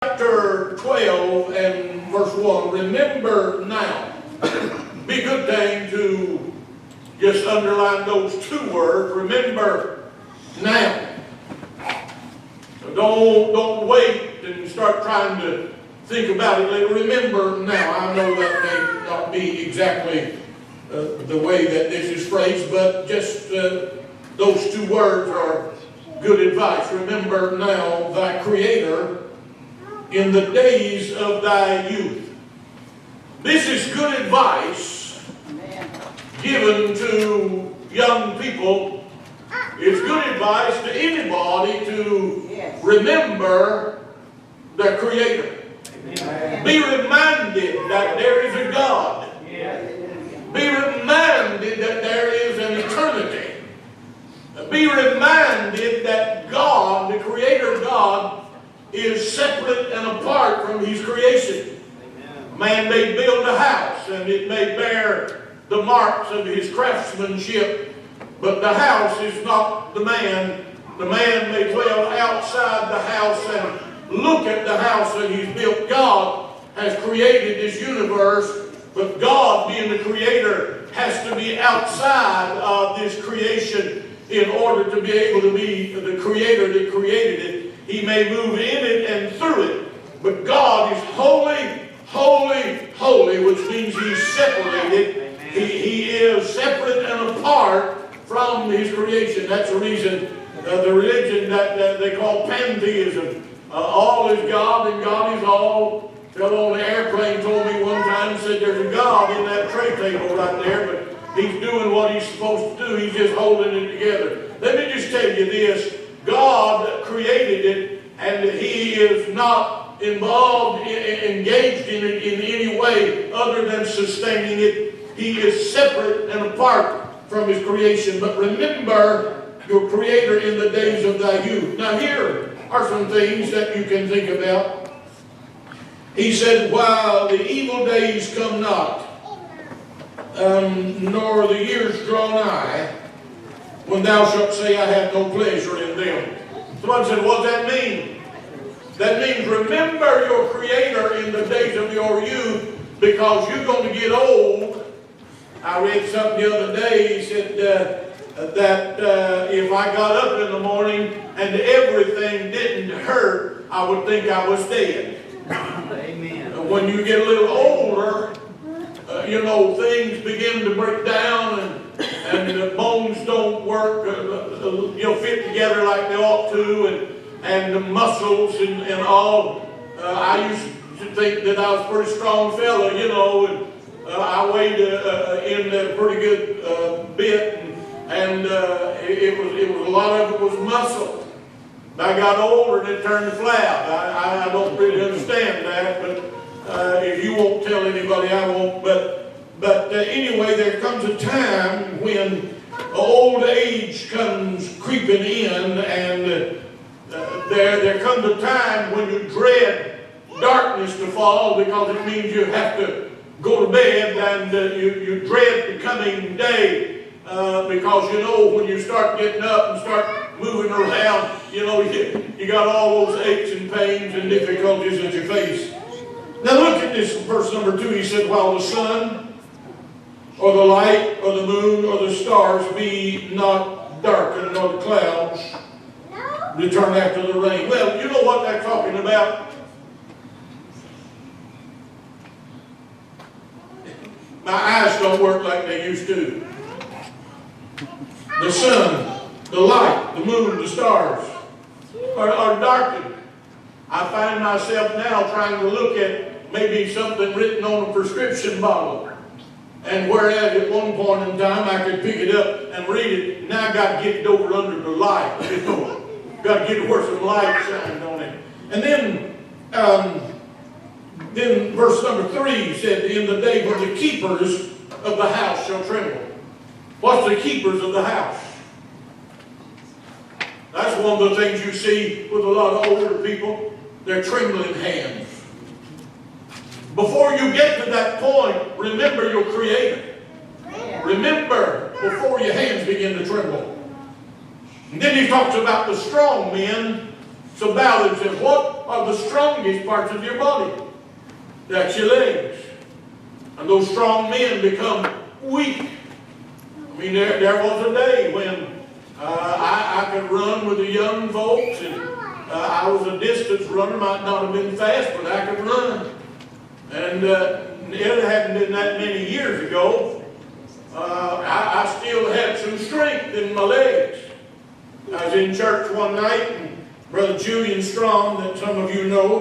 Chapter 12 and verse 1, remember now. Be a good thing to just underline those two words, remember now. So don't wait and start trying to think about it later. Remember now. I know that may not be exactly the way that this is phrased, but just those two words are good advice. Remember now thy Creator in the days of thy youth. This is good advice given to young people. It's good advice to anybody to remember their Creator. Be reminded that there is a God. Be reminded that there is an eternity. Be reminded that God, the Creator God, is separate and apart from His creation. Man may build a house and it may bear the marks of his craftsmanship, but the house is not the man. The man may dwell outside the house and look at the house that he's built. God has created this universe, but God, being the Creator, has to be outside of this creation in order to be able to be the Creator that created it. He may move in it and through it, but God is holy, holy, holy, which means He's separated. He is separate and apart from His creation. That's the reason the religion that they call pantheism. All is God and God is all. Fellow on the airplane told me one time, said there's a God in that tray table right there, but He's doing what He's supposed to do. He's just holding it together. Let me just tell you this. God created it, and He is not involved, engaged in it in any way other than sustaining it. He is separate and apart from His creation. But remember your Creator in the days of thy youth. Now here are some things that you can think about. He said, while the evil days come not, nor the years draw nigh, when thou shalt say, I have no pleasure in them. Someone said, what does that mean? That means remember your Creator in the days of your youth, because you're going to get old. I read something the other day. He said that if I got up in the morning and everything didn't hurt, I would think I was dead. Amen. When you get a little older, things begin to break down and the bones don't work, fit together like they ought to, and the muscles and all. I used to think that I was a pretty strong fella, and I weighed in a pretty good bit, and it was a lot of it was muscle. I got older and it turned to flab. I don't really understand that, but if you won't tell anybody, I won't. But anyway, there comes a time when old age comes creeping in, and there comes a time when you dread darkness to fall, because it means you have to go to bed, and you dread the coming day, because when you start getting up and start moving around, you got all those aches and pains and difficulties that you face. Now look at this, verse number 2. He said, while the sun or the light or the moon or the stars be not darkened, nor the clouds return after the rain. Well, you know what they're talking about? My eyes don't work like they used to. The sun, the light, the moon, the stars are darkened. I find myself now trying to look at maybe something written on a prescription bottle. And whereas at one point in time I could pick it up and read it, now I got to get it over under the light. Got to get it where some light shines on it. And then verse number 3 said, in the day when the keepers of the house shall tremble. What's the keepers of the house? That's one of the things you see with a lot of older people. They're trembling hands. Before you get to that point, remember your Creator. Remember before your hands begin to tremble. And then he talks about the strong men So bow themselves. What are the strongest parts of your body? That's your legs. And those strong men become weak. I mean, there was a day when I could run with the young folks, and I was a distance runner. Might not have been fast, but I could run. And it hadn't been that many years ago. I still had some strength in my legs. I was in church one night, and Brother Julian Strong, that some of you know,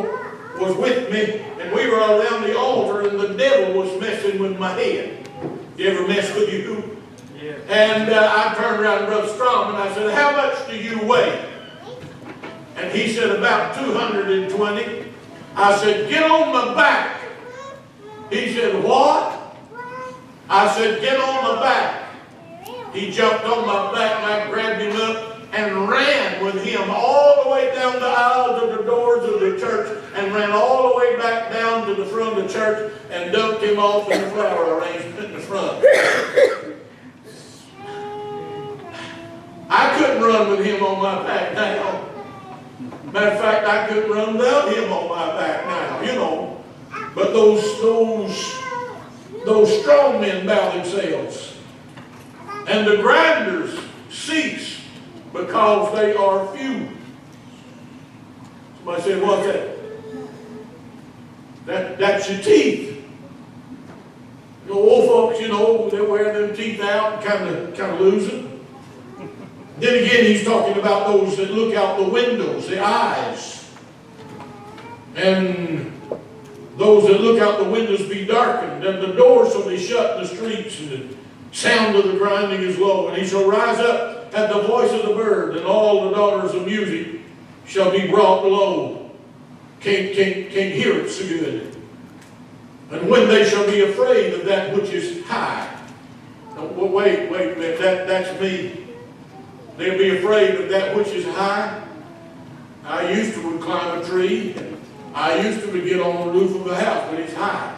was with me, and we were around the altar, and the devil was messing with my head. You ever mess with you? Yeah. And I turned around to Brother Strong, and I said, how much do you weigh? And he said, about 220. I said, get on my back. He said, what? I said, get on my back. He jumped on my back, and I grabbed him up and ran with him all the way down the aisle to the doors of the church, and ran all the way back down to the front of the church and dumped him off in the flower arrangement in the front. I couldn't run with him on my back now. Matter of fact, I couldn't run without him on my back now, you know. But those strong men bow themselves. And the grinders cease because they are few. Somebody said, what's that? That's your teeth. The old folks, you know, they wear them teeth out and kind of lose them. Then again, he's talking about those that look out the windows, the eyes. And those that look out the windows be darkened, and the doors shall be shut in the streets, and the sound of the grinding is low. And he shall rise up at the voice of the bird, and all the daughters of music shall be brought low. Can't hear it so good. And when they shall be afraid of that which is high. Now, wait a minute, that's me. They'll be afraid of that which is high. I used to would climb a tree. I used to would get on the roof of a house, but it's high.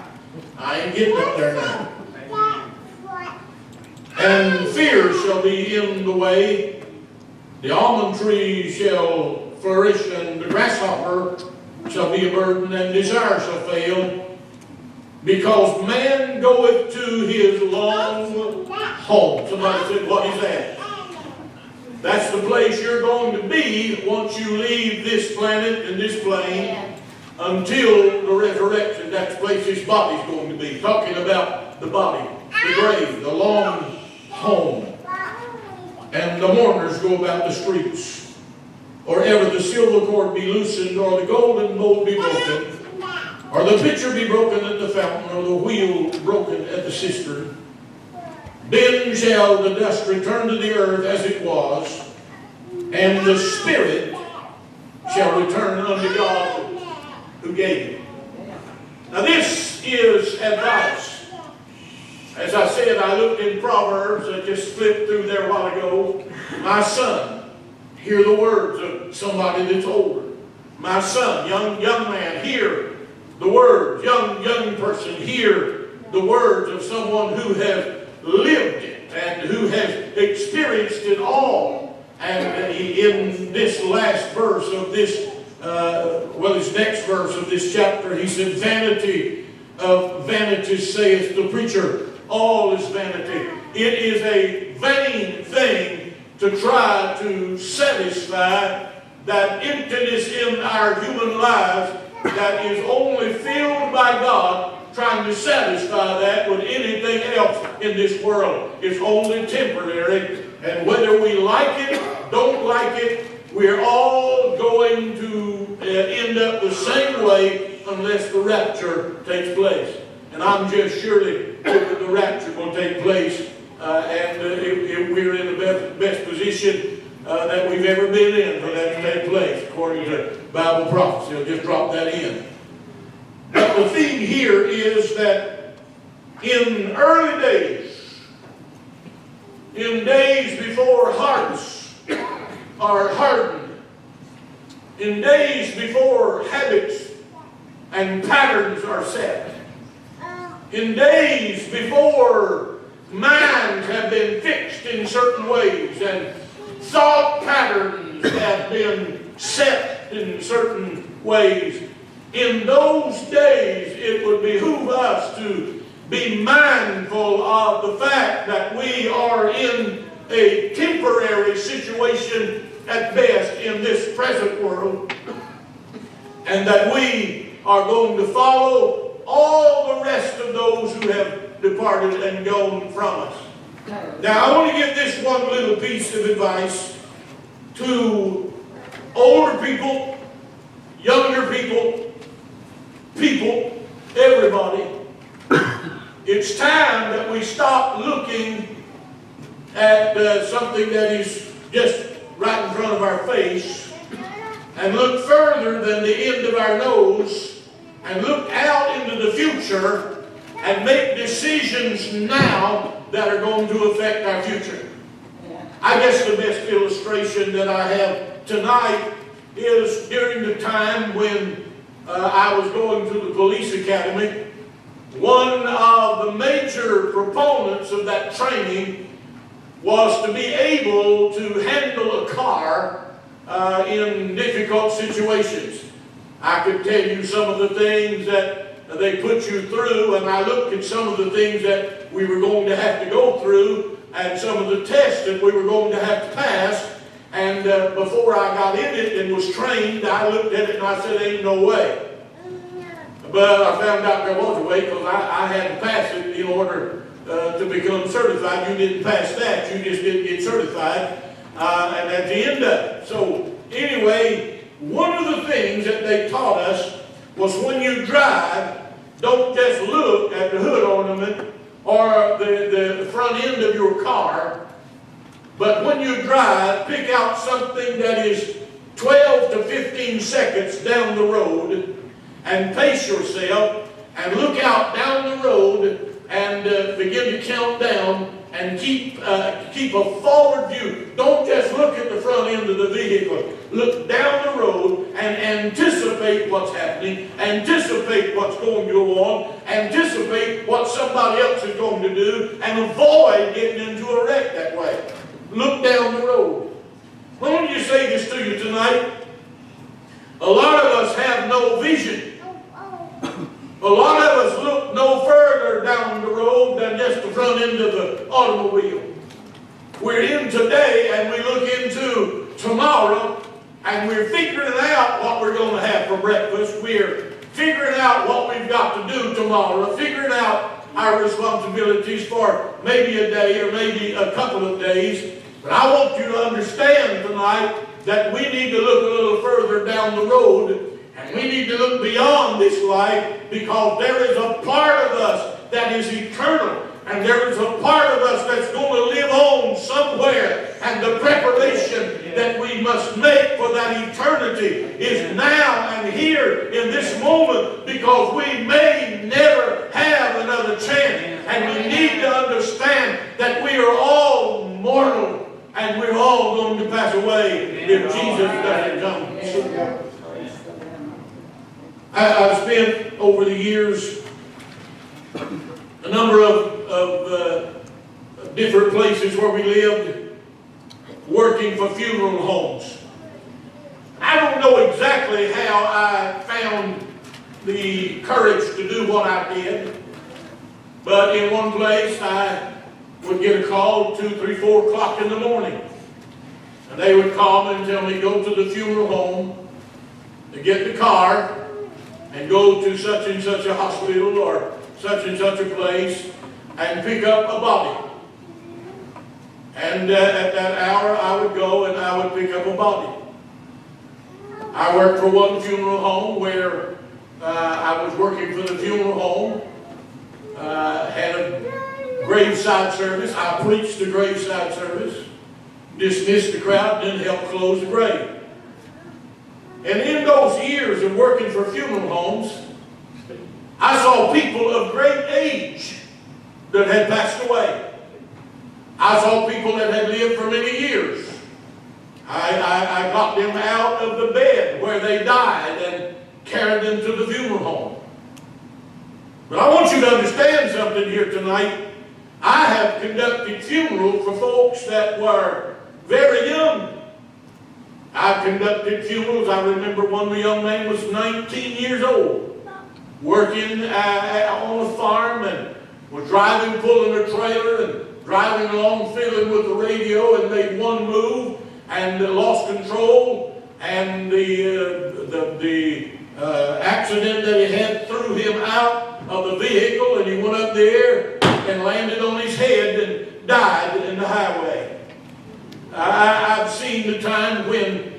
I ain't getting up there now. And fear shall be in the way. The almond tree shall flourish, and the grasshopper shall be a burden, and desire shall fail. Because man goeth to his long home. Somebody said, what is that? That's the place you're going to be once you leave this planet and this plane until the resurrection. That's the place this body's going to be. Talking about the body, the grave, the long home. And the mourners go about the streets. Or ever the silver cord be loosened, or the golden bowl be broken, or the pitcher be broken at the fountain, or the wheel broken at the cistern. Then shall the dust return to the earth as it was, and the spirit shall return unto God who gave it. Now this is advice. As I said, I looked in Proverbs. I just flipped through there a while ago. My son, hear the words of somebody that's older. My son, young man, hear the words. Young person, hear the words of someone who has lived it and who has experienced it all. And in this last verse of this, this next verse of this chapter, he said, vanity of vanities saith the preacher, all is vanity. It is a vain thing to try to satisfy that emptiness in our human lives that is only filled by God. Trying to satisfy that with anything else in this world. It's only temporary. And whether we like it, don't like it, we're all going to end up the same way unless the rapture takes place. And I'm just surely hoping the rapture will take place. And we're in the best position that we've ever been in for that to take place, according to Bible prophecy. I'll just drop that in. But the thing here is that in early days, in days before hearts are hardened, in days before habits and patterns are set, in days before minds have been fixed in certain ways and thought patterns have been set in certain ways. In those days, it would behoove us to be mindful of the fact that we are in a temporary situation at best in this present world, and that we are going to follow all the rest of those who have departed and gone from us. Now, I want to give this one little piece of advice to older people, younger people, everybody. It's time that we stop looking at something that is just right in front of our face and look further than the end of our nose and look out into the future and make decisions now that are going to affect our future. I guess the best illustration that I have tonight is during the time when I was going to the police academy. One of the major proponents of that training was to be able to handle a car in difficult situations. I could tell you some of the things that they put you through, and I looked at some of the things that we were going to have to go through and some of the tests that we were going to have to pass. And before I got in it and was trained, I looked at it and I said, ain't no way. But I found out there was a way, because I had to pass it in order to become certified. You didn't pass that. You just didn't get certified. And that's the end of it. So anyway, one of the things that they taught us was when you drive, don't just look at the hood ornament or the front end of your car, but when you drive, pick out something that is 12 to 15 seconds down the road and pace yourself and look out down the road and begin to count down and keep a forward view. Don't just look at the front end of the vehicle. Look down the road and anticipate what's happening, anticipate what's going to go on, anticipate what somebody else is going to do, and avoid getting into a wreck that way. Look down the road. I want to say this to you tonight. A lot of us have no vision. A lot of us look no further down the road than just the front end of the automobile. We're in today and we look into tomorrow, and we're figuring out what we're going to have for breakfast. We're figuring out what we've got to do tomorrow, figuring out our responsibilities for maybe a day or maybe a couple of days. But I want you to understand tonight that we need to look a little further down the road. And we need to look beyond this life, because there is a part of us that is eternal. And there is a part of us that's going to live on somewhere. And the preparation that we must make for that eternity is now and here in this moment, because we may never have another chance. And we need to understand that we are all mortal and we're all going to pass away if Jesus doesn't come. I've spent over the years a number of different places where we lived, working for funeral homes. I don't know exactly how I found the courage to do what I did, but in one place I would get a call 2, 3, 4 o'clock in the morning, and they would call me and tell me, go to the funeral home to get the car and go to such and such a hospital or such and such a place and pick up a body. And at that hour I would go and I would pick up a body. I worked for one funeral home where I was working for the funeral home, had a graveside service. I preached the graveside service, dismissed the crowd, and then helped close the grave. And in those years of working for funeral homes, I saw people of great age that had passed away. I saw people that had lived for many years. I got them out of the bed where they died and carried them to the funeral home. But I want you to understand something here tonight. I have conducted funerals for folks that were very young. I've conducted funerals. I remember one the young man was 19 years old, working on a farm, and was driving, pulling a trailer, and driving along, fiddling with the radio, and made one move and lost control, and the accident that he had threw him out of the vehicle, and he went up there and landed on his head and died in the highway. I've seen the time when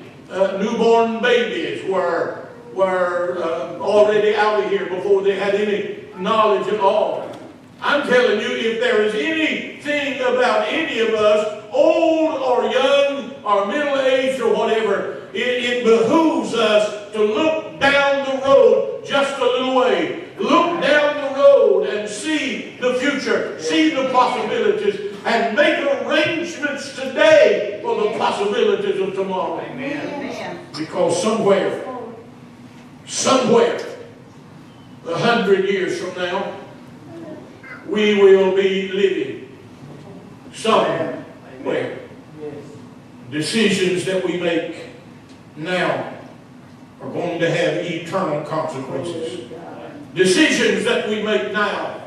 newborn babies were already out of here before they had any knowledge at all. I'm telling you, if there is anything about any of us, old or young or middle-aged or whatever, it behooves us to look down the road just a little way. Look down the road and see the future, see the possibilities, and make arrangements today for the possibilities of tomorrow. Amen. Because somewhere, 100 years from now, we will be living somewhere. Decisions that we make now are going to have eternal consequences. Decisions that we make now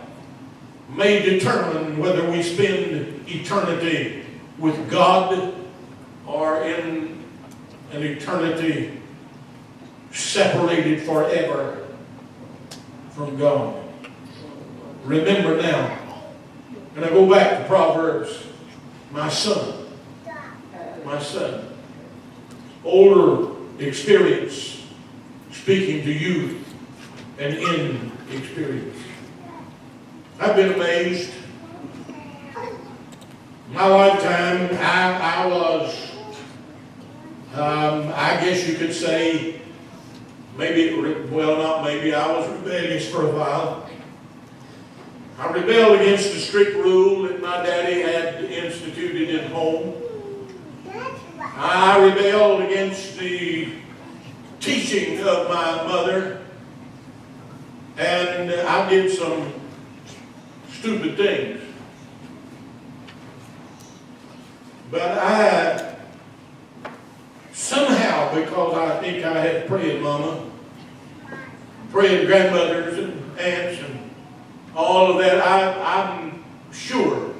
may determine whether we spend eternity with God or in an eternity separated forever from God. Remember now, and I go back to Proverbs, my son, older experience speaking to youth and inexperience. I've been amazed. My lifetime, I was, I guess you could say, not maybe, I was rebellious for a while. I rebelled against the strict rule that my daddy had instituted in home. I rebelled against the teaching of my mother. And I did some stupid things. But I, somehow, because I think I had prayed mama, prayed grandmothers and aunts and all of that, I'm sure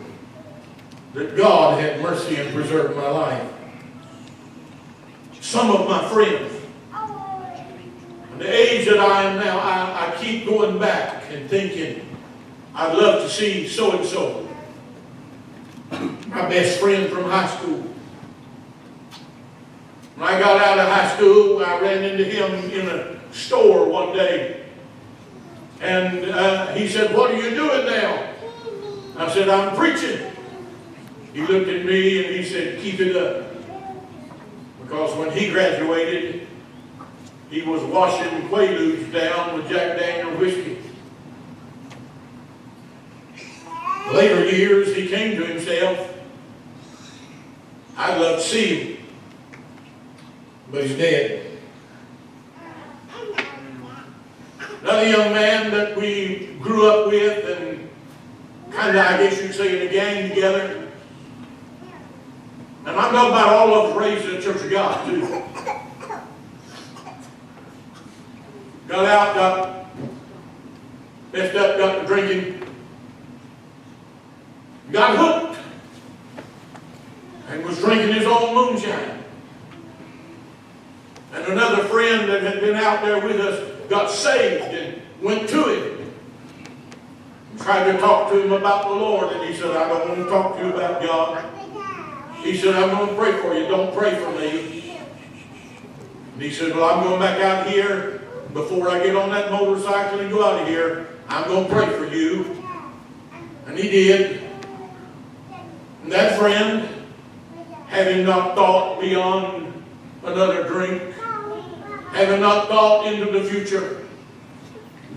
that God had mercy and preserved my life. Some of my friends, at the age that I am now, I keep going back and thinking, I'd love to see so-and-so. My best friend from high school. When I got out of high school, I ran into him in a store one day. And he said, "What are you doing now?" I said, "I'm preaching." He looked at me and he said, "Keep it up." Because when he graduated, he was washing Quaaludes down with Jack Daniel whiskey. Later years, he came to himself. I'd love to see him, but he's dead. Another young man that we grew up with and kind of, I guess you'd say, in a gang together. And I'm talking about all of us raised in the Church of God, too. Got out, got messed up, got to drinking. Got hooked. And was drinking his own moonshine. And another friend that had been out there with us got saved and went to him. Tried to talk to him about the Lord, and he said, "I don't want to talk to you about God." He said, "I'm going to pray for you. Don't pray for me." And he said, "Well, I'm going back out here. Before I get on that motorcycle and go out of here, I'm going to pray for you." And he did. And that friend, having not thought beyond another drink, having not thought into the future,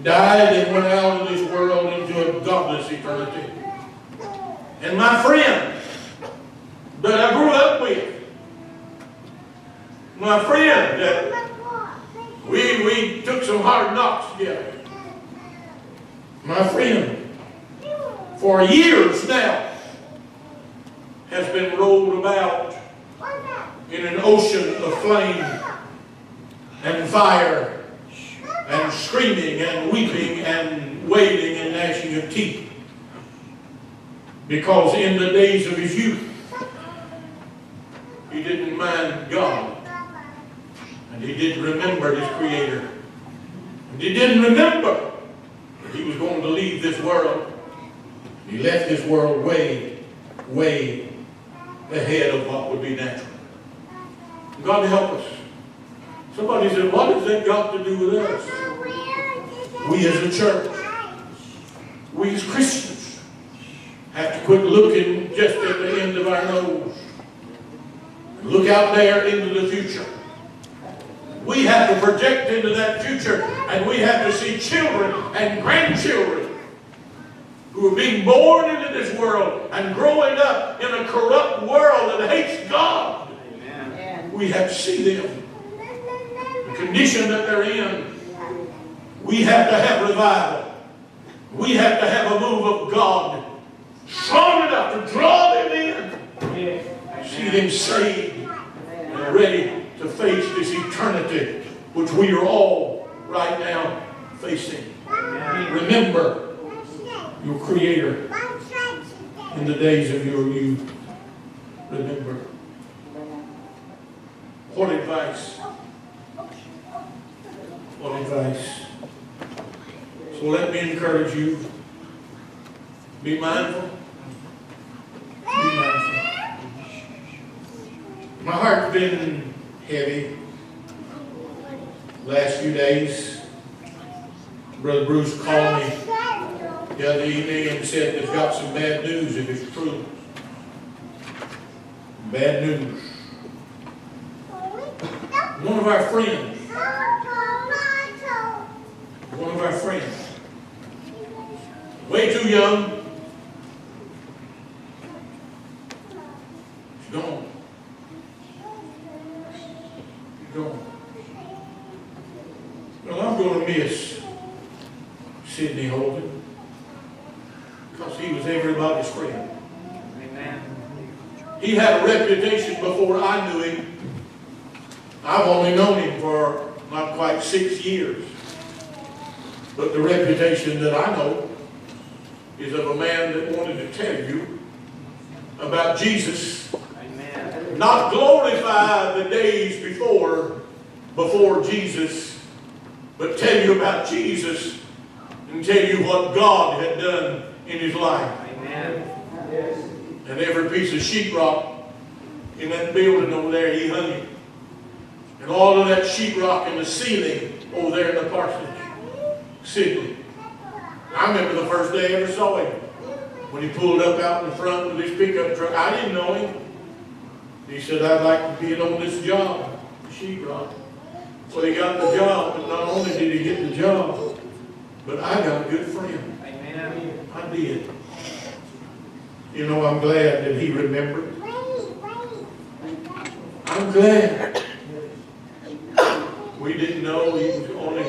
died and went out of this world into a godless eternity. And my friend that I grew up with, my friend that we took some hard knocks together, my friend, for years now, has been rolled about in an ocean of flame and fire and screaming and weeping and wailing and gnashing of teeth. Because in the days of his youth, he didn't mind God. And he didn't remember his Creator. And he didn't remember that he was going to leave this world. He left this world way, way ahead of what would be natural. God help us. Somebody said, what has that got to do with us? We as a church, we as Christians, have to quit looking just at the end of our nose. Look out there into the future. We have to project into that future, and we have to see children and grandchildren who are being born into this world and growing up in a corrupt world that hates God. Amen. We have to see them, the condition that they're in. We have to have revival. We have to have a move of God strong enough to draw them in. See them saved and ready to face this eternity which we are all right now facing. Remember your Creator in the days of your youth. Remember. What advice? What advice? So let me encourage you. Be mindful. Be mindful. My heart's been heavy last few days. Brother Bruce called me the other evening and said they've got some bad news if it's true. Bad news. One of our friends, way too young, she's gone. Gone. Well, I'm going to miss Sidney Holden because he was everybody's friend. Amen. He had a reputation before I knew him. I've only known him for not quite 6 years. But the reputation that I know is of a man that wanted to tell you about Jesus. Amen. Not glorify the days before Jesus, but tell you about Jesus and tell you what God had done in his life. Amen. And every piece of sheetrock in that building over there, he hung it. And all of that sheetrock in the ceiling over there in the parsonage. Sidney. I remember the first day I ever saw him. When he pulled up out in front with his pickup truck. I didn't know him. He said, I'd like to get on this job, the sheetrock. So he got the job, but not only did he get the job, but I got a good friend. Amen. I did. You know, I'm glad that he remembered. I'm glad. We didn't know he was only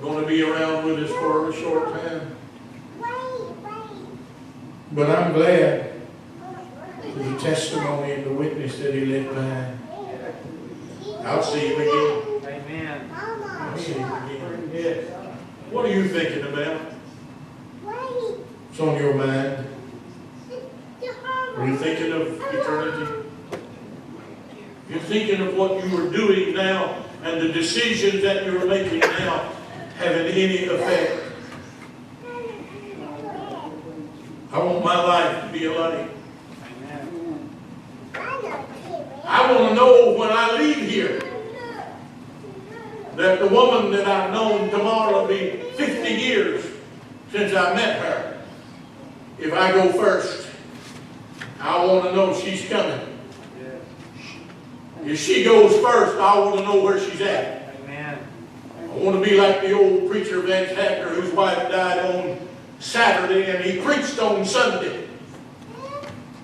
going to be around with us for a short time. But I'm glad for the testimony and the witness that he left behind. I'll see him again. Amen. I'll see him again. What are you thinking about? What's on your mind? Are you thinking of eternity? You're thinking of what you are doing now and the decisions that you're making now having any effect. I want my life to be a light. I want to know when I leave here that the woman that I've known tomorrow will be 50 years since I met her. If I go first, I want to know she's coming. If she goes first, I want to know where she's at. Amen. I want to be like the old preacher Vance Hacker whose wife died on Saturday and he preached on Sunday.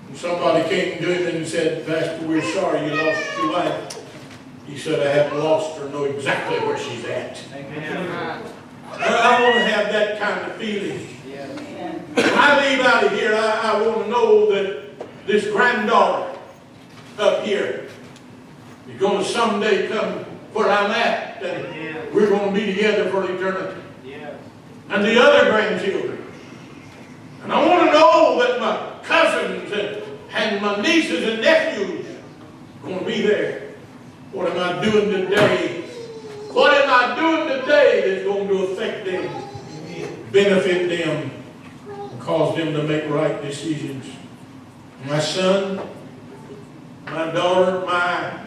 And somebody came to him and said, Pastor, we're sorry you lost your wife. He said, I haven't lost her, know exactly where she's at. Amen. I want to have that kind of feeling. Yeah. When I leave out of here, I want to know that this granddaughter up here He's going to someday come where I'm at, and we're going to be together for eternity. And the other grandchildren. And I want to know that my cousins and my nieces and nephews are going to be there. What am I doing today? What am I doing today that's going to affect them, benefit them, and cause them to make right decisions? My son, my daughter, my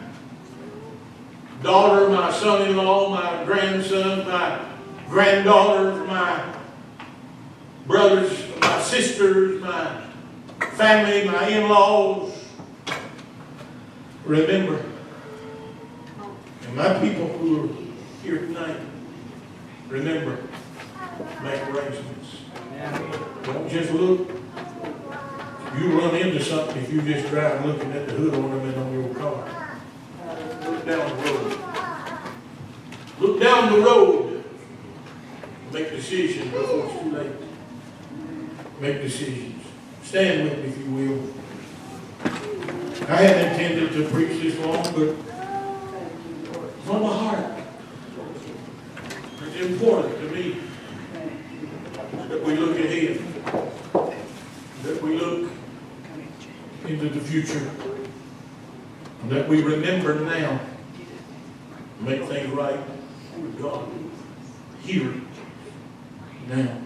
son-in-law, my grandson, my granddaughters, my brothers, my sisters, my family, my in-laws. Remember, and my people who are here tonight, remember, make arrangements. Don't just look. You run into something if you just drive looking at the hood ornament on your car. Look down the road. Look down the road. Make decisions before it's too late. Make decisions. Stand with me if you will. I hadn't intended to preach this long, but it's on my heart. It's important to me that we look ahead, that we look into the future, and that we remember now, make things right with God here now.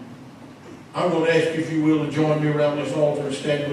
I'm going to ask you, if you will, to join me around this altar and stand with me.